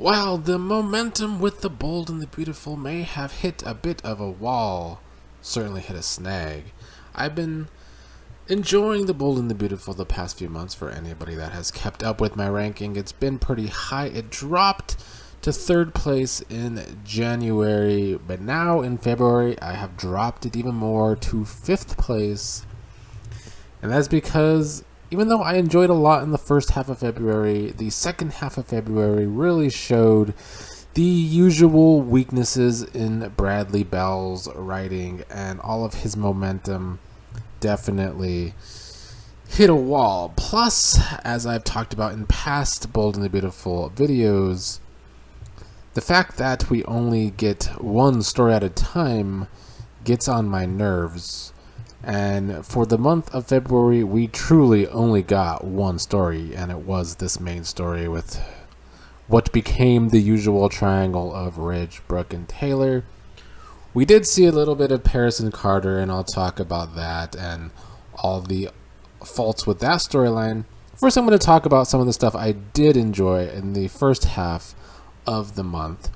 While the momentum with The Bold and the Beautiful may have hit a bit of a wall, certainly hit a snag, I've been enjoying The Bold and the Beautiful the past few months. For anybody that has kept up with my ranking, it's been pretty high. It dropped to third place in January, but now in February I have dropped it even more to fifth place. And that's because even though I enjoyed a lot in the first half of February, the second half of February really showed the usual weaknesses in Bradley Bell's writing, and all of his momentum definitely hit a wall. Plus, as I've talked about in past Bold and the Beautiful videos, the fact that we only get one story at a time gets on my nerves. And for the month of February, we truly only got one story, and it was this main story with what became the usual triangle of Ridge, Brooke, and Taylor. We did see a little bit of Paris and Carter, and I'll talk about that and all the faults with that storyline. First, I'm going to talk about some of the stuff I did enjoy in the first half of the month.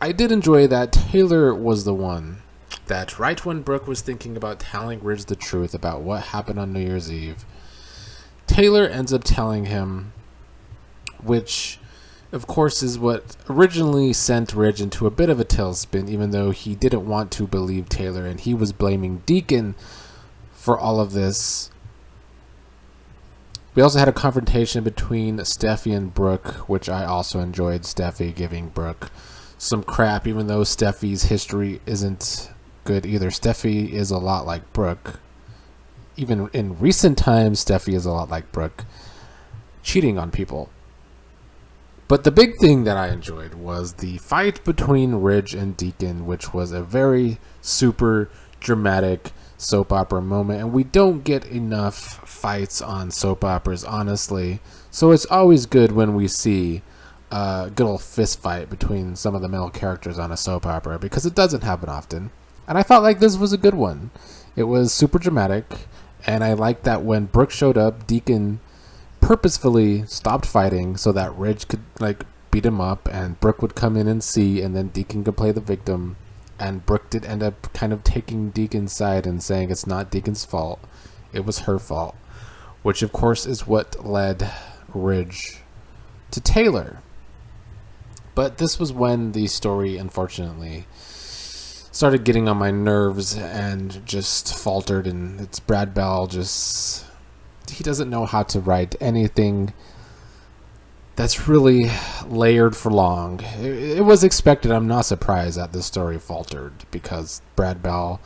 I did enjoy that Taylor was the one that right when Brooke was thinking about telling Ridge the truth about what happened on New Year's Eve, Taylor ends up telling him, which of course is what originally sent Ridge into a bit of a tailspin, even though he didn't want to believe Taylor and he was blaming Deacon for all of this. We also had a confrontation between Steffy and Brooke, which I also enjoyed. Steffy giving Brooke some crap, even though Steffy's history isn't good either. Steffy is a lot like Brooke. Even in recent times, Steffy is a lot like Brooke, cheating on people. But the big thing that I enjoyed was the fight between Ridge and Deacon, which was a very super dramatic soap opera moment, and we don't get enough fights on soap operas, honestly. So it's always good when we see a good old fist fight between some of the male characters on a soap opera, because it doesn't happen often. And I felt like this was a good one. It was super dramatic, and I liked that when Brooke showed up, Deacon purposefully stopped fighting so that Ridge could beat him up, and Brooke would come in and see, and then Deacon could play the victim. And Brooke did end up kind of taking Deacon's side and saying it's not Deacon's fault, it was her fault, which of course is what led Ridge to Taylor. But this was when the story, unfortunately, started getting on my nerves and just faltered, and it's Brad Bell he doesn't know how to write anything that's really layered for long. It was expected. I'm not surprised that this story faltered, because Brad Bell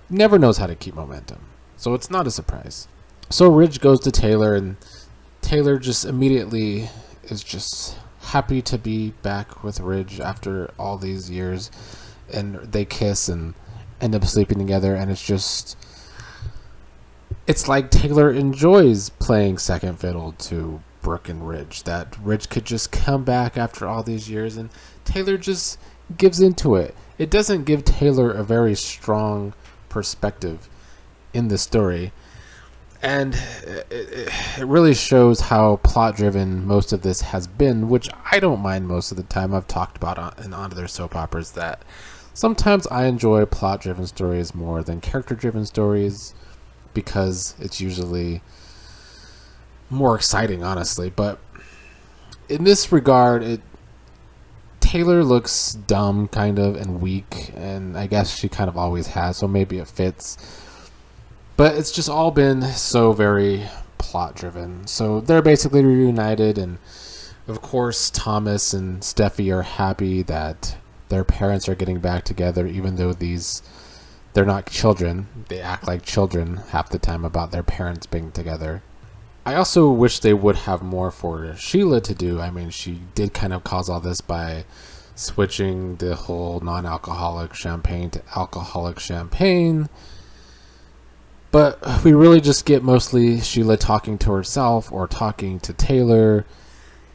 never knows how to keep momentum. So it's not a surprise. So Ridge goes to Taylor, and Taylor just immediately is just happy to be back with Ridge after all these years. And they kiss and end up sleeping together, and it's like Taylor enjoys playing second fiddle to Brooke and Ridge, that Ridge could just come back after all these years, and Taylor just gives into it. It doesn't give Taylor a very strong perspective in the story, and it really shows how plot driven most of this has been, which I don't mind most of the time. I've talked about in other soap operas that sometimes I enjoy plot driven stories more than character driven stories, because it's usually more exciting, honestly. But in this regard, Taylor looks dumb kind of and weak, and I guess she kind of always has, so maybe it fits. But it's just all been so very plot driven. So they're basically reunited, and of course Thomas and Steffy are happy that their parents are getting back together, even though they're not children. They act like children half the time about their parents being together. I also wish they would have more for Sheila to do. I mean, she did kind of cause all this by switching the whole non-alcoholic champagne to alcoholic champagne. But we really just get mostly Sheila talking to herself or talking to Taylor.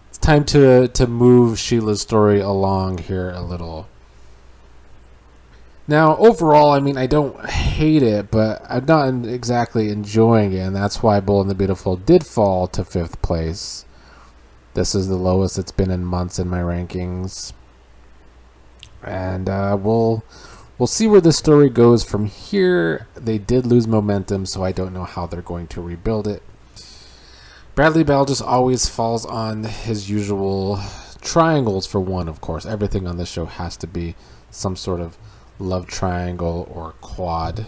It's time to move Sheila's story along here a little. Now, overall, I mean, I don't hate it, but I'm not exactly enjoying it, and that's why Bold and the Beautiful did fall to 5th place. This is the lowest it's been in months in my rankings. And we'll see where the story goes from here. They did lose momentum, so I don't know how they're going to rebuild it. Bradley Bell just always falls on his usual triangles. For one, of course, everything on this show has to be some sort of love triangle or quad.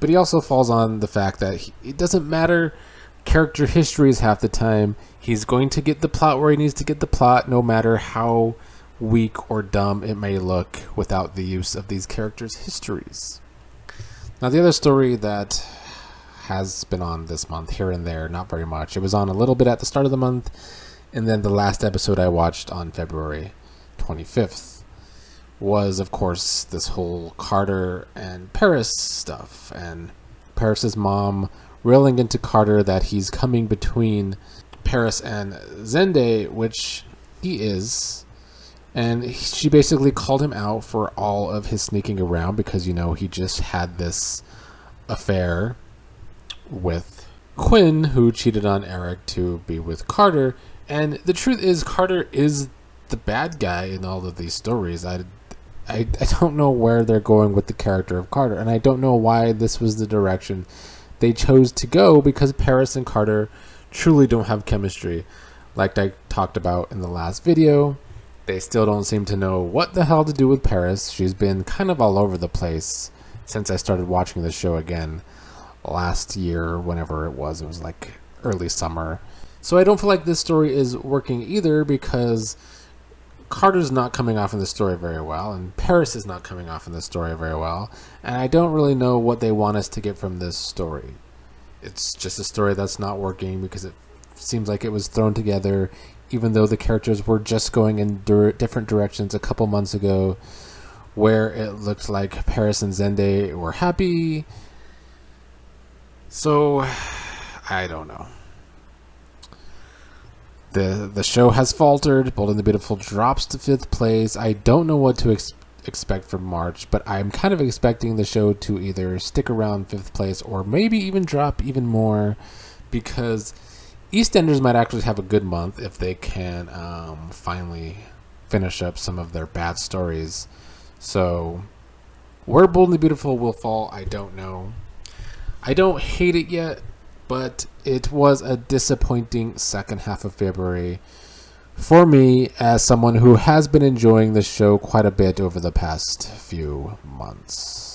But he also falls on the fact that it doesn't matter character histories half the time. He's going to get the plot where he needs to get the plot, no matter how weak or dumb it may look without the use of these characters' histories. Now, the other story that has been on this month, here and there, not very much. It was on a little bit at the start of the month, and then the last episode I watched on February 25th was, of course, this whole Carter and Paris stuff, and Paris's mom railing into Carter that he's coming between Paris and Zende, which he is. And she basically called him out for all of his sneaking around because, he just had this affair with Quinn, who cheated on Eric to be with Carter. And the truth is, Carter is the bad guy in all of these stories. I don't know where they're going with the character of Carter, and I don't know why this was the direction they chose to go, because Paris and Carter truly don't have chemistry. Like I talked about in the last video, they still don't seem to know what the hell to do with Paris. She's been kind of all over the place since I started watching the show again last year, whenever it was like early summer. So I don't feel like this story is working either, because Carter's not coming off in the story very well, and Paris is not coming off in the story very well, and I don't really know what they want us to get from this story. It's just a story that's not working because it seems like it was thrown together, even though the characters were just going in different directions a couple months ago, where it looked like Paris and Zende were happy. So, I don't know. The show has faltered. Bold and the Beautiful drops to 5th place. I don't know what to expect from March, but I'm kind of expecting the show to either stick around 5th place or maybe even drop even more, because EastEnders might actually have a good month if they can finally finish up some of their bad stories. So, where Bold and the Beautiful will fall, I don't know. I don't hate it yet, but it was a disappointing second half of February for me, as someone who has been enjoying the show quite a bit over the past few months.